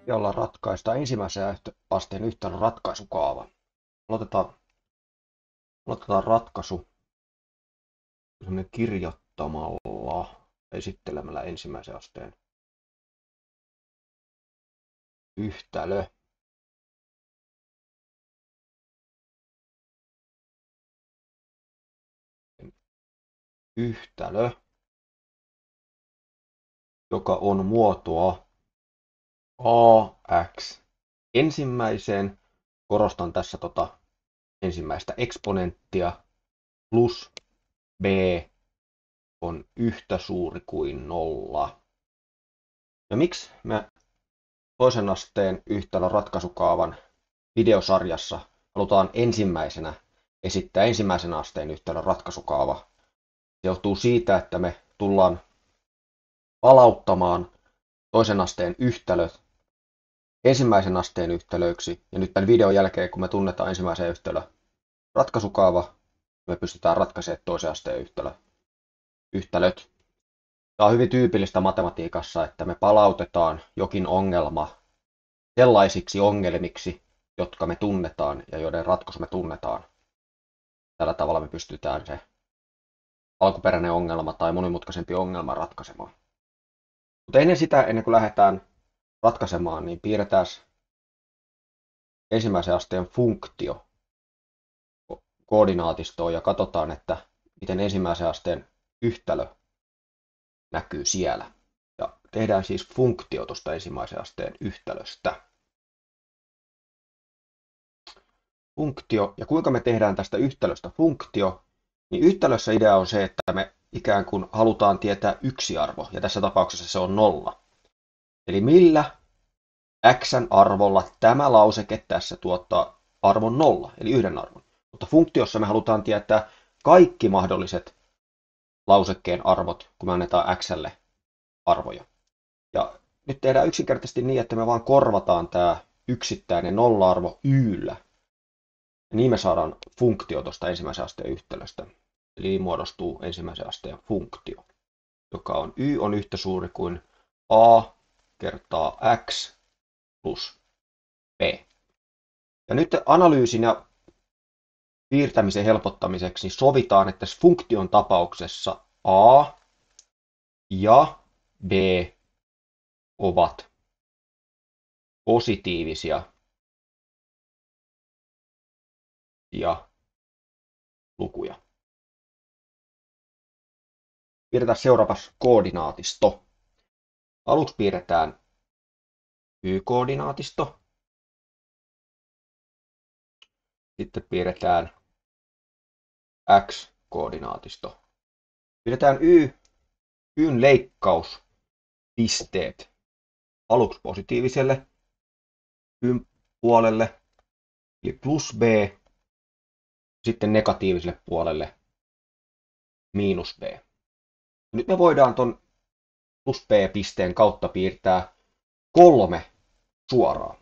jolla ratkaistaan ensimmäisen asteen yhtälön ratkaisukaava. Aloitetaan, aloitetaan ratkaisu kirjoittamalla, esittelemällä ensimmäisen asteen yhtälö. Yhtälö, joka on muotoa ax ensimmäiseen, korostan tässä ensimmäistä eksponenttia, plus b on yhtä suuri kuin 0. Ja miksi me toisen asteen yhtälön ratkaisukaavan videosarjassa halutaan ensimmäisenä esittää ensimmäisen asteen yhtälön ratkaisukaava? Se johtuu siitä, että me tullaan palauttamaan toisen asteen yhtälöt ensimmäisen asteen yhtälöiksi. Ja nyt tämän videon jälkeen, kun me tunnetaan ensimmäisen yhtälön ratkaisukaava, me pystytään ratkaisemaan toisen asteen yhtälöt. Tämä on hyvin tyypillistä matematiikassa, että me palautetaan jokin ongelma sellaisiksi ongelmiksi, jotka me tunnetaan ja joiden ratkaisu me tunnetaan. Tällä tavalla me pystytään se alkuperäinen ongelma tai monimutkaisempi ongelma ratkaisemaan. Mutta ennen kuin lähdetään ratkaisemaan, niin piirretään ensimmäisen asteen funktio koordinaatistoon ja katsotaan, että miten ensimmäisen asteen yhtälö näkyy siellä. Ja tehdään siis funktio tuosta ensimmäisen asteen yhtälöstä. Funktio, ja kuinka me tehdään tästä yhtälöstä funktio, niin yhtälössä idea on se, että me ikään kuin halutaan tietää yksi arvo, ja tässä tapauksessa se on 0. Eli millä xn arvolla tämä lauseke tässä tuottaa arvon 0, eli yhden arvon. Mutta funktiossa me halutaan tietää kaikki mahdolliset lausekkeen arvot, kun me annetaan xlle arvoja. Ja nyt tehdään yksinkertaisesti niin, että me vaan korvataan tämä yksittäinen nolla-arvo yllä. Ja niin me saadaan funktio tuosta ensimmäisen asteen yhtälöstä. Eli muodostuu ensimmäisen asteen funktio, joka on y on yhtä suuri kuin a kertaa x plus b. Ja nyt analyysin ja piirtämisen helpottamiseksi niin sovitaan, että funktion tapauksessa a ja b ovat positiivisia ja lukuja. Piirretään seuraavassa koordinaatisto. Aluksi piirretään y-koordinaatisto. Sitten piirretään x-koordinaatisto. Piirretään yn leikkauspisteet aluksi positiiviselle yn puolelle, eli plus b, sitten negatiiviselle puolelle miinus b. Nyt me voidaan tuon plus b-pisteen kautta piirtää 3 suoraa.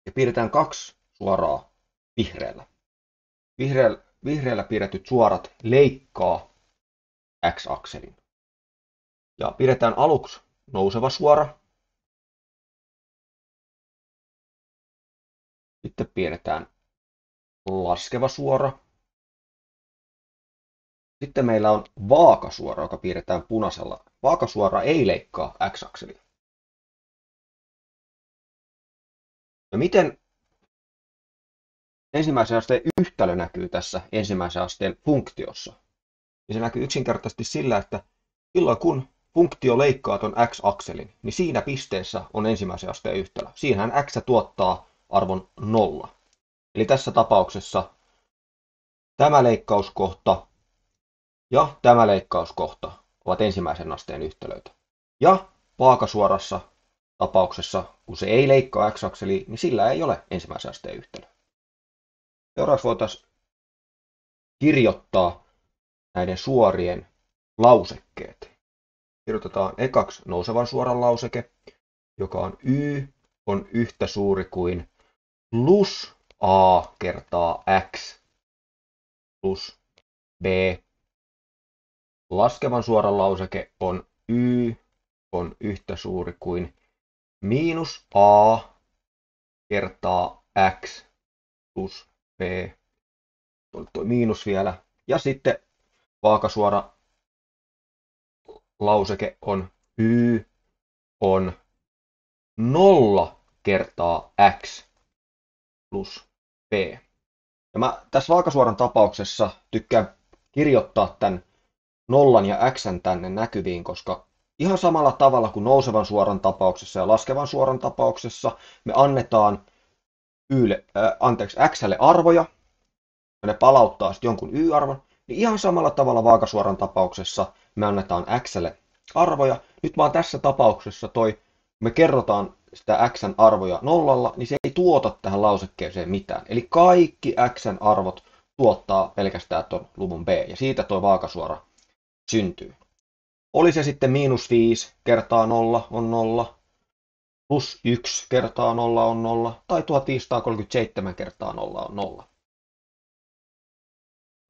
Ja piirretään 2 suoraa vihreällä. Vihreällä piirretyt suorat leikkaa x-akselin. Ja piirretään aluksi nouseva suora. Sitten piirretään laskeva suora. Sitten meillä on vaakasuora, joka piirretään punaisella. Vaakasuora ei leikkaa x-akselia. No miten ensimmäisen asteen yhtälö näkyy tässä ensimmäisen asteen funktiossa? Ja se näkyy yksinkertaisesti sillä, että silloin kun funktio leikkaa tuon x-akselin, niin siinä pisteessä on ensimmäisen asteen yhtälö. Siinähän x tuottaa arvon 0. Eli tässä tapauksessa tämä leikkauskohta ja tämä leikkauskohta ovat ensimmäisen asteen yhtälöitä. Ja vaakasuorassa tapauksessa, kun se ei leikkaa x-akseliin, niin sillä ei ole ensimmäisen asteen yhtälö. Seuraavaksi voitaisiin kirjoittaa näiden suorien lausekkeet. Kirjoitetaan ekaksi nousevan suoran lauseke, joka on y on yhtä suuri kuin plus a kertaa x plus b. Laskevan suoran lauseke on y on yhtä suuri kuin miinus a kertaa x plus b, tuo miinus vielä, ja sitten vaakasuora lauseke on y on 0 kertaa x plus b. Ja mä tässä vaakasuoran tapauksessa tykkään kirjoittaa tämän nollan ja xn tänne näkyviin, koska ihan samalla tavalla kuin nousevan suoran tapauksessa ja laskevan suoran tapauksessa me annetaan xlle arvoja, ja ne palauttaa sitten jonkun y-arvon, niin ihan samalla tavalla vaakasuoran tapauksessa me annetaan xlle arvoja. Nyt vaan tässä tapauksessa me kerrotaan sitä xn arvoja nollalla, niin se ei tuota tähän lausekkeeseen mitään. Eli kaikki xn arvot tuottaa pelkästään tuon luvun b, ja siitä tuo vaakasuora syntyy. Oli se sitten miinus 5 kertaa 0 on 0, plus 1 kertaa 0 on 0, tai 1537 kertaa 0 on 0.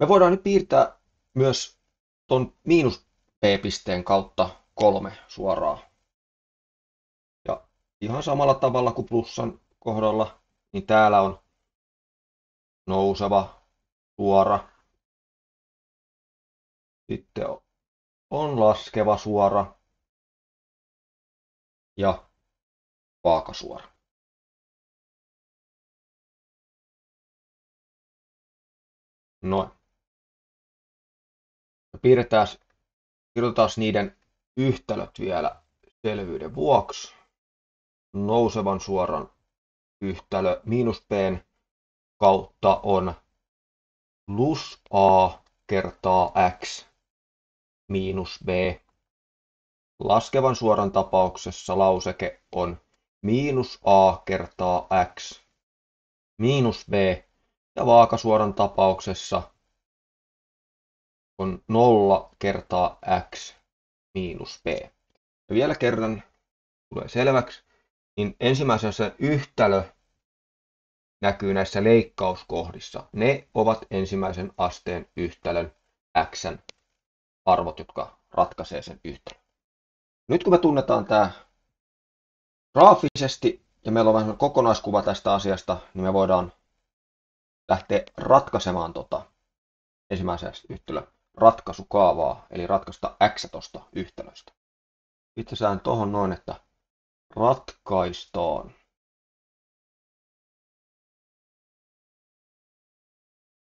Me voidaan nyt piirtää myös tuon miinus b-pisteen kautta 3 suoraa. Ja ihan samalla tavalla kuin plussan kohdalla, niin täällä on nouseva suora. Sitten on laskeva suora ja vaakasuora. Noin. Kirjoitetaan niiden yhtälöt vielä selvyyden vuoksi. Nousevan suoran yhtälö miinus b:n kautta on plus a kertaa x miinus b. Laskevan suoran tapauksessa lauseke on miinus a kertaa x miinus b, ja vaakasuoran tapauksessa on 0 kertaa x miinus b. Ja vielä kerran tulee selväksi, niin ensimmäisessä yhtälö näkyy näissä leikkauskohdissa. Ne ovat ensimmäisen asteen yhtälön x:n arvot, jotka ratkaisee sen yhtälön. Nyt kun me tunnetaan tämä graafisesti ja meillä on vähän kokonaiskuva tästä asiasta, niin me voidaan lähteä ratkaisemaan ensimmäisen yhtälön ratkaisukaavaa, eli ratkaista x tuosta yhtälöstä. Itse sään tuohon noin, että ratkaistaan.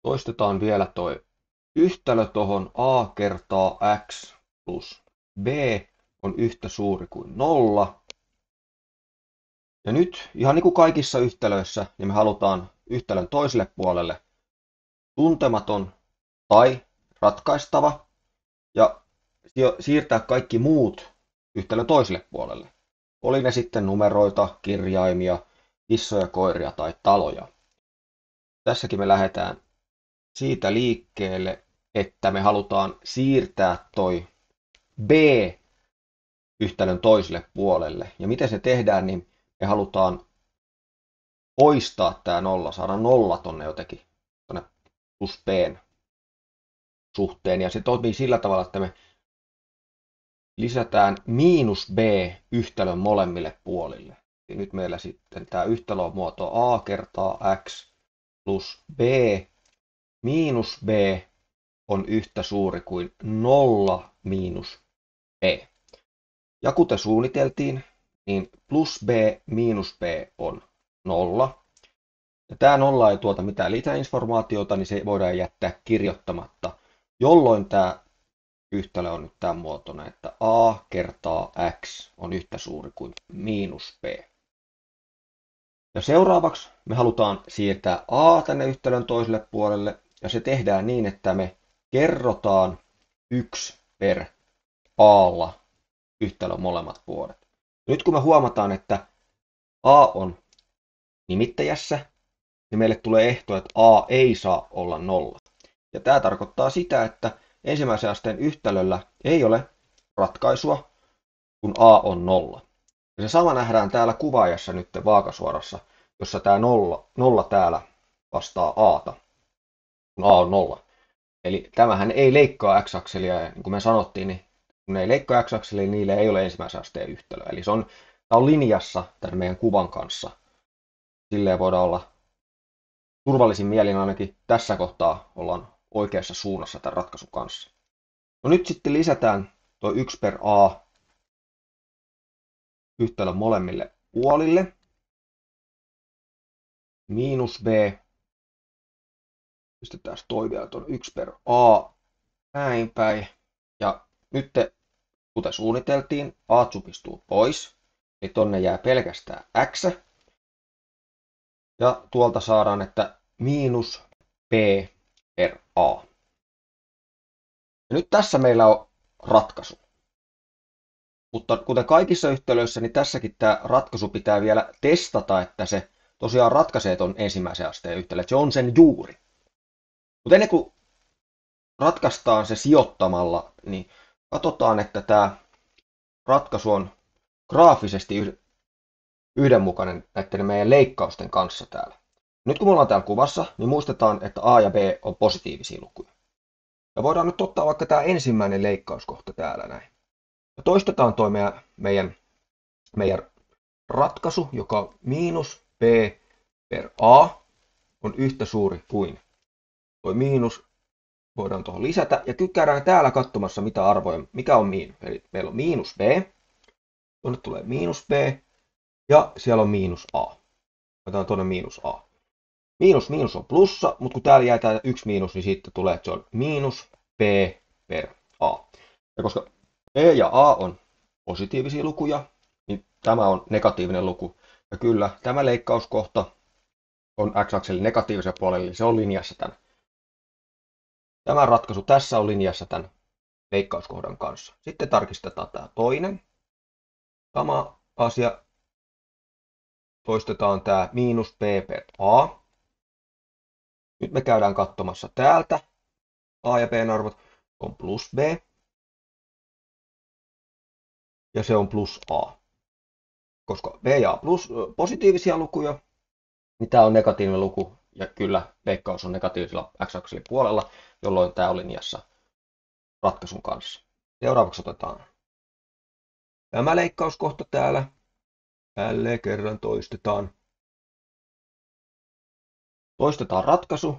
Toistetaan vielä toi yhtälö tuohon a kertaa x plus b on yhtä suuri kuin 0. Ja nyt, ihan niin kuin kaikissa yhtälöissä, niin me halutaan yhtälön toiselle puolelle tuntematon tai ratkaistava ja siirtää kaikki muut yhtälön toiselle puolelle. Oli ne sitten numeroita, kirjaimia, kissoja, koiria tai taloja. Tässäkin me lähdetään siitä liikkeelle, että me halutaan siirtää toi b yhtälön toiselle puolelle. Ja miten se tehdään, niin me halutaan poistaa tämä nolla, saada nolla tonne jotenkin tonne plus b:n suhteen. Ja se toimii sillä tavalla, että me lisätään miinus b yhtälön molemmille puolille. Ja nyt meillä sitten tämä yhtälö on muoto a kertaa x plus b miinus b on yhtä suuri kuin 0 miinus b. Ja kuten suunniteltiin, niin plus b miinus b on 0. Ja tämä 0 ei tuota mitään lisäinformaatiota, niin se voidaan jättää kirjoittamatta, jolloin tämä yhtälö on nyt tämän muotoinen, että a kertaa x on yhtä suuri kuin miinus b. Ja seuraavaksi me halutaan siirtää a tänne yhtälön toiselle puolelle, ja se tehdään niin, että me kerrotaan 1 per a:lla yhtälön molemmat puolet. Nyt kun me huomataan, että a on nimittäjässä, niin meille tulee ehto, että a ei saa olla 0. Ja tämä tarkoittaa sitä, että ensimmäisen asteen yhtälöllä ei ole ratkaisua, kun a on 0. Ja se sama nähdään täällä kuvaajassa nyt vaakasuorassa, jossa tämä 0 täällä vastaa a:ta, kun a on 0. Eli tämähän ei leikkaa x-akselia, ja niin kuin me sanottiin, niin kun ne ei leikkaa x-akselia, niin niille ei ole ensimmäisen asteen yhtälö. Eli se on Tämä on linjassa tämän meidän kuvan kanssa. Silleen voidaan olla turvallisin mielin ainakin tässä kohtaa ollaan oikeassa suunnassa tämän ratkaisun kanssa. No nyt sitten lisätään tuo 1 per a yhtälön molemmille puolille. Miinus b. Pistetään toi vielä tuon 1 per a näin päin. Ja nyt kuten suunniteltiin, a supistuu pois. Eli tonne jää pelkästään x. Ja tuolta saadaan, että miinus b per a. Ja nyt tässä meillä on ratkaisu. Mutta kuten kaikissa yhtälöissä, niin tässäkin tämä ratkaisu pitää vielä testata, että se tosiaan ratkaisee tuon ensimmäisen asteen yhtälön, että se on sen juuri. Mutta ennen kuin ratkaistaan se sijoittamalla, niin katsotaan, että tämä ratkaisu on graafisesti yhdenmukainen näiden meidän leikkausten kanssa täällä. Nyt kun me ollaan täällä kuvassa, niin muistetaan, että a ja b on positiivisia lukuja. Ja voidaan nyt ottaa vaikka tämä ensimmäinen leikkauskohta täällä näin. Ja toistetaan tuo meidän ratkaisu, joka on miinus b per a, on yhtä suuri kuin tuo miinus. Voidaan tuohon lisätä ja käydään täällä katsomassa mitä arvoja, mikä on miinus. Eli meillä on miinus b, tuonne tulee miinus b ja siellä on miinus a. Otetaan tuonne miinus a. Miinus on plussa, mutta kun täällä jää tää yksi miinus, niin sitten tulee, että se on miinus b per a. Ja koska b ja a on positiivisia lukuja, niin tämä on negatiivinen luku. Ja kyllä, tämä leikkauskohta on x-akselin negatiivisella puolella, eli se on linjassa tämän. Tämä ratkaisu tässä on linjassa tämän leikkauskohdan kanssa. Sitten tarkistetaan tämä toinen. Sama asia. Toistetaan tämä miinus b per a. Nyt me käydään katsomassa täältä. A ja b arvot on plus b. Ja se on plus a. Koska b ja a plus positiivisia lukuja, niin tämä on negatiivinen luku. Ja kyllä leikkaus on negatiivisella x-akselin puolella, jolloin tämä on linjassa ratkaisun kanssa. Seuraavaksi otetaan tämä leikkauskohta täällä. Jälleen kerran toistetaan. Toistetaan ratkaisu.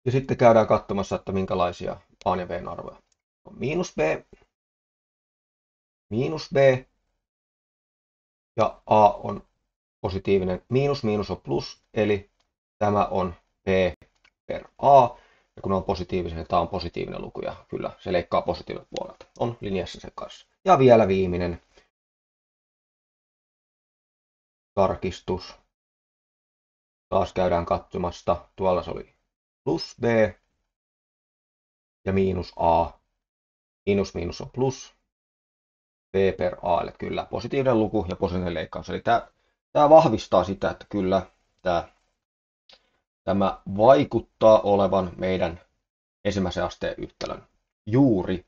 Ja sitten käydään katsomassa, että minkälaisia a ja b arvoja. On miinus b ja a on positiivinen. Miinus on plus, eli tämä on b per a. Ja kun on positiivinen, niin tämä on positiivinen luku ja kyllä se leikkaa positiiviselta puolelta. On linjassa sen kanssa. Ja vielä viimeinen tarkistus. Taas käydään katsomasta. Tuolla se oli plus b ja miinus a. Miinus on plus b per a, eli kyllä positiivinen luku ja positiivinen leikkaus. Eli tämä vahvistaa sitä, että kyllä tämä vaikuttaa olevan meidän ensimmäisen asteen yhtälön juuri.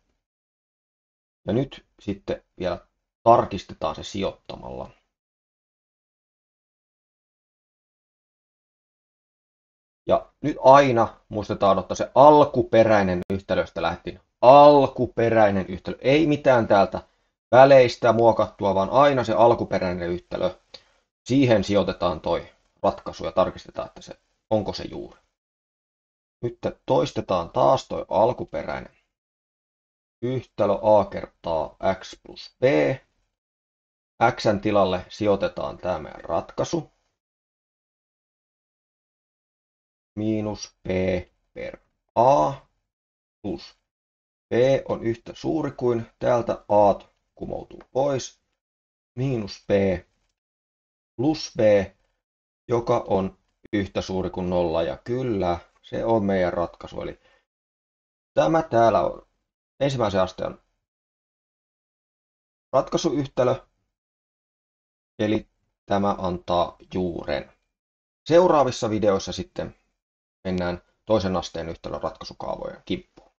Ja nyt sitten vielä tarkistetaan se sijoittamalla. Ja nyt aina muistetaan ottaa se alkuperäinen yhtälöstä lähtien. Alkuperäinen yhtälö. Ei mitään täältä väleistä muokattua, vaan aina se alkuperäinen yhtälö. Siihen sijoitetaan toi ratkaisu ja tarkistetaan, että onko se juuri. Nyt toistetaan taas toi alkuperäinen yhtälö a kertaa x plus b. X:n tilalle sijoitetaan tämä meidän ratkaisu. Miinus b per a plus b on yhtä suuri kuin täältä a kumoutuu pois. Miinus b plus b, joka on yhtä suuri kuin 0. Ja kyllä, se on meidän ratkaisu. Eli tämä täällä on ensimmäisen asteen ratkaisuyhtälö. Eli tämä antaa juuren. Seuraavissa videoissa sitten mennään toisen asteen yhtälön ratkaisukaavojen kimppuun.